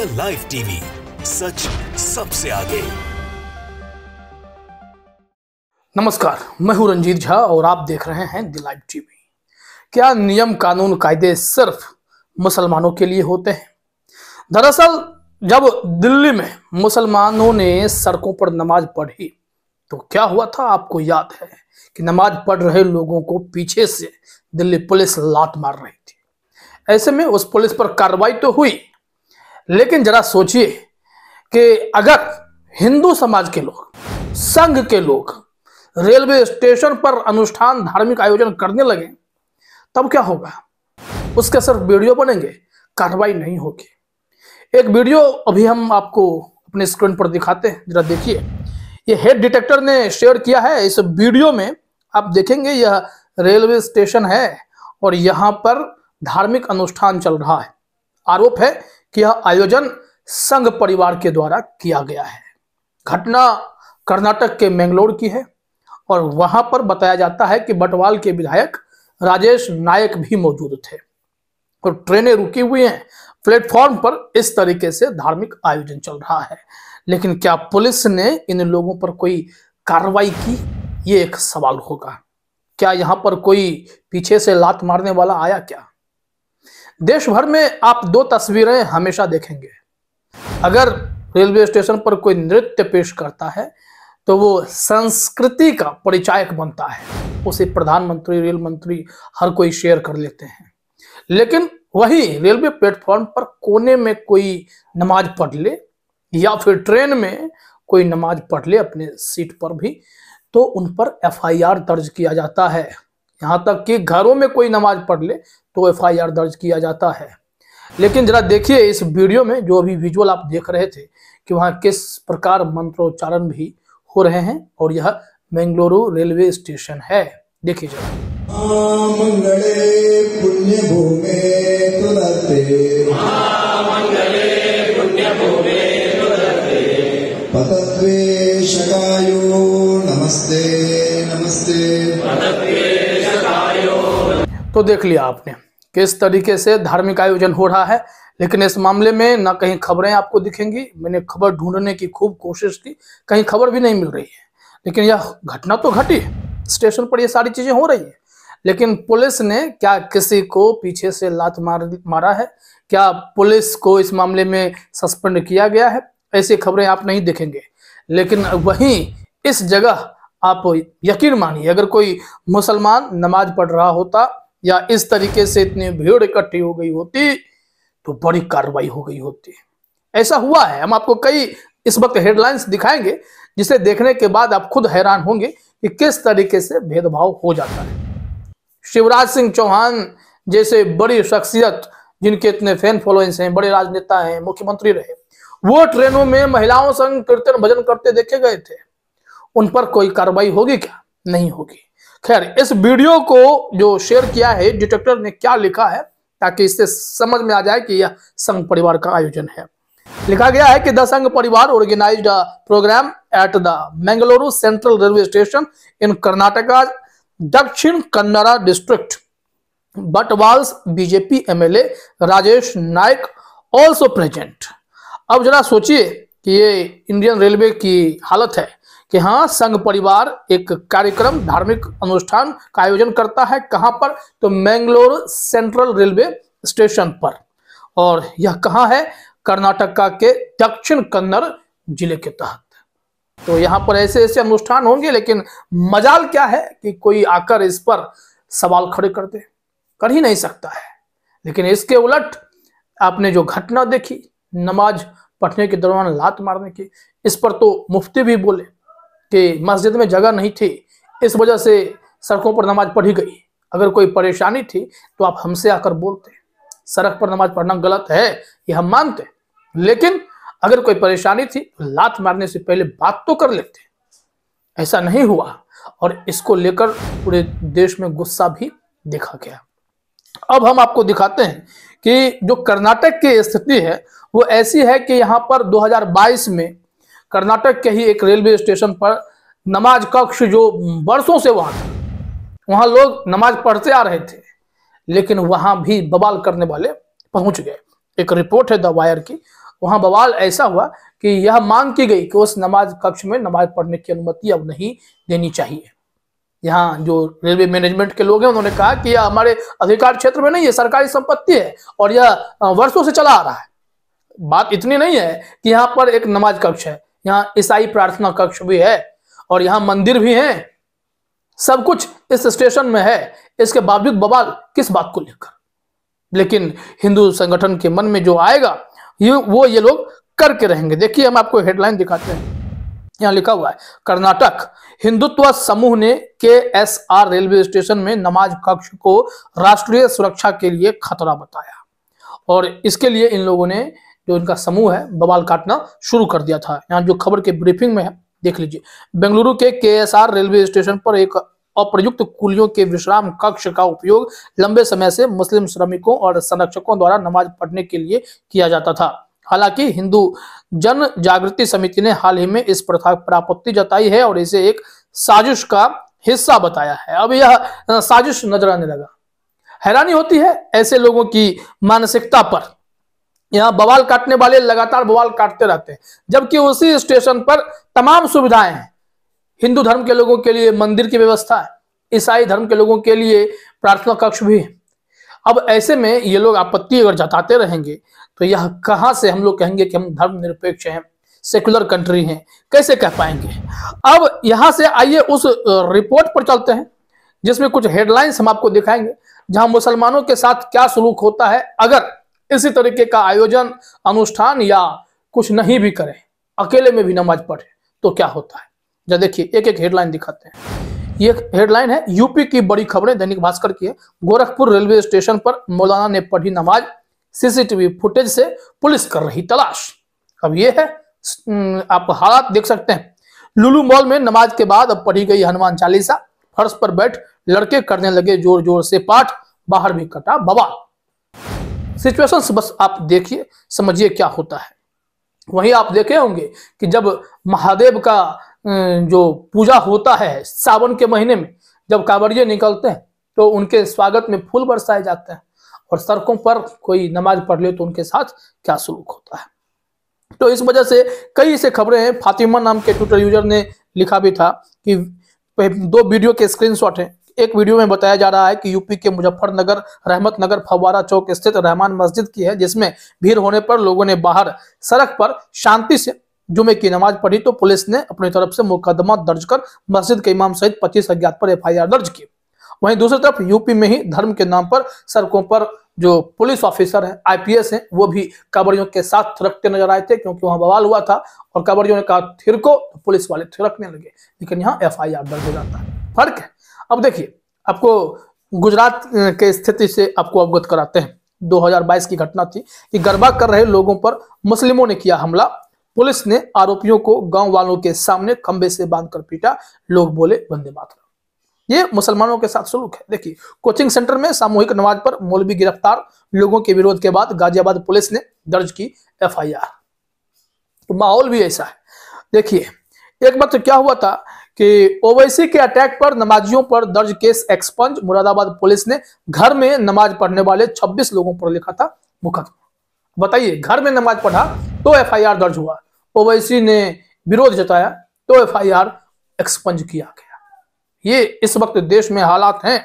The live TV, सच सबसे आगे। नमस्कार, मैं हूं रंजीत झा और आप देख रहे हैं द लाइव टीवी। क्या नियम कानून कायदे सिर्फ मुसलमानों के लिए होते हैं? दरअसल जब दिल्ली में मुसलमानों ने सड़कों पर नमाज पढ़ी तो क्या हुआ था, आपको याद है कि नमाज पढ़ रहे लोगों को पीछे से दिल्ली पुलिस लात मार रही थी। ऐसे में उस पुलिस पर कार्रवाई तो हुई, लेकिन जरा सोचिए कि अगर हिंदू समाज के लोग, संघ के लोग रेलवे स्टेशन पर अनुष्ठान, धार्मिक आयोजन करने लगे तब क्या होगा? उसके सिर्फ वीडियो बनेंगे, कार्रवाई नहीं होगी। एक वीडियो अभी हम आपको अपने स्क्रीन पर दिखाते हैं, जरा देखिए। ये हेड डिटेक्टर ने शेयर किया है। इस वीडियो में आप देखेंगे यह रेलवे स्टेशन है और यहाँ पर धार्मिक अनुष्ठान चल रहा है। आरोप है कि यह आयोजन संघ परिवार के द्वारा किया गया है। घटना कर्नाटक के मैंगलोर की है और वहां पर बताया जाता है कि बटवाल के विधायक राजेश नायक भी मौजूद थे और ट्रेनें रुकी हुई हैं। प्लेटफॉर्म पर इस तरीके से धार्मिक आयोजन चल रहा है, लेकिन क्या पुलिस ने इन लोगों पर कोई कार्रवाई की? ये एक सवाल होगा। क्या यहां पर कोई पीछे से लात मारने वाला आया क्या? देश भर में आप दो तस्वीरें हमेशा देखेंगे। अगर रेलवे स्टेशन पर कोई नृत्य पेश करता है तो वो संस्कृति का परिचायक बनता है, उसे प्रधानमंत्री, रेल मंत्री हर कोई शेयर कर लेते हैं। लेकिन वही रेलवे प्लेटफॉर्म पर कोने में कोई नमाज पढ़ ले या फिर ट्रेन में कोई नमाज पढ़ ले अपने सीट पर भी, तो उन पर एफआईआर दर्ज किया जाता है। यहाँ तक कि घरों में कोई नमाज पढ़ ले तो एफआईआर दर्ज किया जाता है। लेकिन जरा देखिए इस वीडियो में, जो अभी विजुअल आप देख रहे थे, कि वहाँ किस प्रकार मंत्रोच्चारण भी हो रहे हैं और यह बेंगलुरु रेलवे स्टेशन है। देखिए जरा। मंगले पुण्य भूमे पतत्वे शकायो नमस्ते नमस्ते। तो देख लिया आपने किस तरीके से धार्मिक आयोजन हो रहा है, लेकिन इस मामले में ना कहीं खबरें आपको दिखेंगी। मैंने खबर ढूंढने की खूब कोशिश की, कहीं खबर भी नहीं मिल रही है। लेकिन यह घटना तो घटी है, स्टेशन पर ये सारी चीजें हो रही है, लेकिन पुलिस ने क्या किसी को पीछे से लात मारा है? क्या पुलिस को इस मामले में सस्पेंड किया गया है? ऐसी खबरें आप नहीं देखेंगे। लेकिन वहीं इस जगह आप यकीन मानिए, अगर कोई मुसलमान नमाज पढ़ रहा होता या इस तरीके से इतनी भीड़ इकट्ठी हो गई होती तो बड़ी कार्रवाई हो गई होती। ऐसा हुआ है। हम आपको कई इस वक्त हेडलाइंस दिखाएंगे जिसे देखने के बाद आप खुद हैरान होंगे कि किस तरीके से भेदभाव हो जाता है। शिवराज सिंह चौहान जैसे बड़ी शख्सियत, जिनके इतने फैन फॉलोइंग्स हैं, बड़े राजनेता हैं, मुख्यमंत्री रहे, वो ट्रेनों में महिलाओं संग कीर्तन भजन करते देखे गए थे। उन पर कोई कार्रवाई होगी क्या? नहीं होगी। खैर, इस वीडियो को जो शेयर किया है डिटेक्टर ने, क्या लिखा है ताकि इससे समझ में आ जाए कि यह संघ परिवार का आयोजन है। लिखा गया है कि the Sangh Parivar organised a programme at the Mangalore central railway station in Karnataka Dakshina Kannada district. Bantwal's BJP MLA Rajesh Naik also present. अब जरा सोचिए कि ये इंडियन रेलवे की हालत है कि हाँ, संघ परिवार एक कार्यक्रम, धार्मिक अनुष्ठान का आयोजन करता है। कहां पर? तो मैंगलोर सेंट्रल रेलवे स्टेशन पर। और यह कहां है? कर्नाटका के दक्षिण कन्नड़ जिले के तहत। तो यहाँ पर ऐसे ऐसे अनुष्ठान होंगे, लेकिन मजाल क्या है कि कोई आकर इस पर सवाल खड़े कर दे? कर ही नहीं सकता है। लेकिन इसके उलट आपने जो घटना देखी नमाज पढ़ने के दौरान लात मारने की, इस पर तो मुफ्ती भी बोले कि मस्जिद में जगह नहीं थी, इस वजह से सड़कों पर नमाज पढ़ी गई। अगर कोई परेशानी थी तो आप हमसे आकर बोलते। सड़क पर नमाज पढ़ना गलत है, ये हम मानते, लेकिन अगर कोई परेशानी थी तो लात मारने से पहले बात तो कर लेते। ऐसा नहीं हुआ और इसको लेकर पूरे देश में गुस्सा भी देखा गया। अब हम आपको दिखाते हैं कि जो कर्नाटक की स्थिति है वो ऐसी है कि यहाँ पर 2022 में कर्नाटक के ही एक रेलवे स्टेशन पर नमाज कक्ष जो वर्षों से वहां लोग नमाज पढ़ते आ रहे थे, लेकिन वहां भी बवाल करने वाले पहुंच गए। एक रिपोर्ट है द वायर की, वहां बवाल ऐसा हुआ कि यह मांग की गई कि उस नमाज कक्ष में नमाज पढ़ने की अनुमति अब नहीं देनी चाहिए। यहाँ जो रेलवे मैनेजमेंट के लोग हैं उन्होंने कहा कि यह हमारे अधिकार क्षेत्र में नहीं है, सरकारी संपत्ति है और यह वर्षों से चला आ रहा है। बात इतनी नहीं है कि यहाँ पर एक नमाज कक्ष है, यहाँ ईसाई प्रार्थना कक्ष भी है और यहाँ मंदिर भी है, सब कुछ इस स्टेशन में है। इसके बावजूद बवाल किस बात को लेकर? लेकिन हिंदू संगठन के मन में जो आएगा ये लोग करके रहेंगे। देखिए हम आपको हेडलाइन दिखाते हैं, यहाँ लिखा हुआ है कर्नाटक हिंदुत्व समूह ने KSR रेलवे स्टेशन में नमाज कक्ष को राष्ट्रीय सुरक्षा के लिए खतरा बताया और इसके लिए इन लोगों ने जो इनका समूह है बवाल काटना शुरू कर दिया था। यहाँ जो खबर के ब्रीफिंग में है देख लीजिए। बेंगलुरु के KSR रेलवे स्टेशन पर एक अप्रयुक्त कुलियों के विश्राम कक्ष का उपयोग लंबे समय से मुस्लिम श्रमिकों और संरक्षकों द्वारा नमाज पढ़ने के लिए किया जाता था। हालांकि हिंदू जन जागृति समिति ने हाल ही में इस प्रथा पर आपत्ति जताई है और इसे एक साजिश का हिस्सा बताया है। अब यह साजिश नजर आने लगा। हैरानी होती है ऐसे लोगों की मानसिकता पर। यहाँ बवाल काटने वाले लगातार बवाल काटते रहते हैं, जबकि उसी स्टेशन पर तमाम सुविधाएं हैं। हिंदू धर्म के लोगों के लिए मंदिर की व्यवस्था है, ईसाई धर्म के लोगों के लिए प्रार्थना कक्ष भी है। अब ऐसे में ये लोग आपत्ति अगर जताते रहेंगे तो यह कहां से हम लोग कहेंगे कि हम धर्मनिरपेक्ष हैं, सेकुलर कंट्री हैं, कैसे कह पाएंगे? अब यहां से आइए उस रिपोर्ट पर चलते हैं जिसमें कुछ हेडलाइंस हम आपको दिखाएंगे, जहां मुसलमानों के साथ क्या सलूक होता है अगर इसी तरीके का आयोजन अनुष्ठान या कुछ नहीं भी करें, अकेले में भी नमाज पढ़े तो क्या होता है। जब देखिए एक एक हेडलाइन दिखाते हैं। ये हेडलाइन है यूपी की बड़ी खबरें, दैनिक भास्कर की है। गोरखपुर रेलवे स्टेशन पर मौलाना ने पढ़ी नमाज, सीसीटीवी फुटेज से पुलिस कर रही तलाश। अब ये है, आप हालात देख सकते हैं। लुलु मॉल में नमाज के बाद अब पढ़ी गई हनुमान चालीसा, फर्श पर बैठ लड़के करने लगे जोर जोर से पाठ, बाहर भी कटा बवाल। सिचुएशन बस आप देखिए, समझिए क्या होता है। वहीं आप देखे होंगे कि जब महादेव का जो पूजा होता है सावन के महीने में, जब कांवड़िये निकलते हैं तो उनके स्वागत में फूल बरसाए जाते हैं और सड़कों पर कोई नमाज पढ़ ले तो उनके साथ क्या सलूक होता है। तो इस वजह से कई ऐसे खबरें हैं। फातिमा नाम के ट्विटर यूजर ने लिखा भी था कि 2 वीडियो के स्क्रीनशॉट हैं। एक वीडियो में बताया जा रहा है कि यूपी के मुजफ्फरनगर रहमत नगर फव्वारा चौक स्थित रहमान मस्जिद की है, जिसमें भीड़ होने पर लोगों ने बाहर सड़क पर शांति से जुमे की नमाज पढ़ी तो पुलिस ने अपनी तरफ से मुकदमा दर्ज कर मस्जिद के इमाम सहित 25 अज्ञात पर FIR दर्ज की। वहीं दूसरी तरफ यूपी में ही धर्म के नाम पर सड़कों पर जो पुलिस ऑफिसर है, IPS है, वो भी कांवड़ियों के साथ थिरकते नजर आए थे, क्योंकि वहां बवाल हुआ था और कांवड़ियों ने कहा थिरको तो पुलिस वाले थिरकने लगे, लेकिन यहाँ FIR दर्ज हो जाता है। फर्क है। अब देखिए आपको गुजरात के स्थिति से आपको अवगत कराते हैं। 2022 की घटना थी कि गरबा कर रहे लोगों पर मुस्लिमों ने किया हमला। पुलिस ने आरोपियों को गांव वालों के सामने खंबे से बांधकर पीटा। लोग बोले वंदे मातरम। ये मुसलमानों के साथ सलूक है। देखिए कोचिंग सेंटर में सामूहिक नमाज पर मौलवी गिरफ्तार। लोगों के विरोध के बाद गाजियाबाद पुलिस ने दर्ज की FIR। तो माहौल भी ऐसा है। देखिए एक बार तो क्या हुआ था कि ओवैसी के अटैक पर नमाजियों पर दर्ज केस एक्सपंज। मुरादाबाद पुलिस ने घर में नमाज पढ़ने वाले 26 लोगों पर लिखा था मुकदमा। बताइए, घर में नमाज पढ़ा तो FIR दर्ज हुआ, ओवैसी ने विरोध जताया तो FIR एक्सपंज किया गया। ये इस वक्त देश में हालात हैं।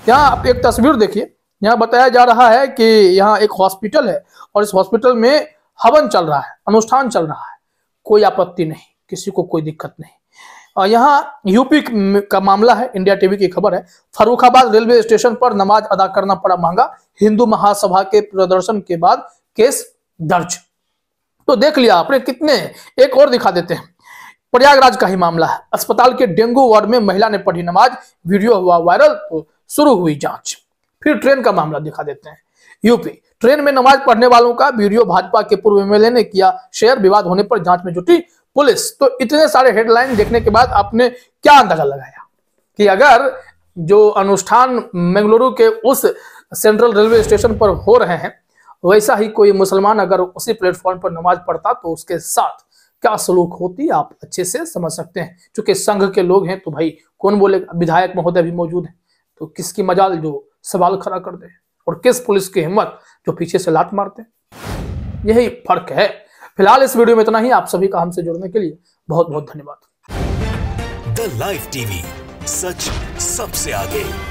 यहाँ आप एक तस्वीर देखिए। यहाँ बताया जा रहा है कि यहाँ एक हॉस्पिटल है और इस हॉस्पिटल में हवन चल रहा है, अनुष्ठान चल रहा है। कोई आपत्ति नहीं, किसी को कोई दिक्कत नहीं। और यहाँ यूपी का मामला है, इंडिया टीवी की खबर है। फर्रुखाबाद रेलवे स्टेशन पर नमाज अदा करना पड़ा महंगा। हिंदू महासभा के प्रदर्शन के बाद केस दर्ज। तो देख लिया आपने कितने। एक और दिखा देते हैं, प्रयागराज का ही मामला है। अस्पताल के डेंगू वार्ड में महिला ने पढ़ी नमाज, वीडियो हुआ वायरल तो शुरू हुई जांच। फिर ट्रेन का मामला दिखा देते हैं। यूपी ट्रेन में नमाज पढ़ने वालों का वीडियो भाजपा के पूर्व MLA ने किया शेयर। विवाद होने पर जांच में जुटी पुलिस। तो इतने सारे हेडलाइन देखने के बाद आपने क्या अंदाजा लगाया कि अगर जो अनुष्ठान बेंगलुरु के उस सेंट्रल रेलवे स्टेशन पर हो रहे हैं, वैसा ही कोई मुसलमान अगर उसी प्लेटफॉर्म पर नमाज पढ़ता तो उसके साथ क्या सलूक होती, आप अच्छे से समझ सकते हैं। क्योंकि संघ के लोग हैं तो भाई कौन बोलेगा। विधायक महोदय भी मौजूद है, तो किसकी मजाल जो सवाल खड़ा कर दे, और किस पुलिस की हिम्मत जो पीछे से लात मारते हैं। यही फर्क है। फिलहाल इस वीडियो में इतना ही। आप सभी का हमसे जुड़ने के लिए बहुत बहुत धन्यवाद। द लाइव टीवी, सच सबसे आगे।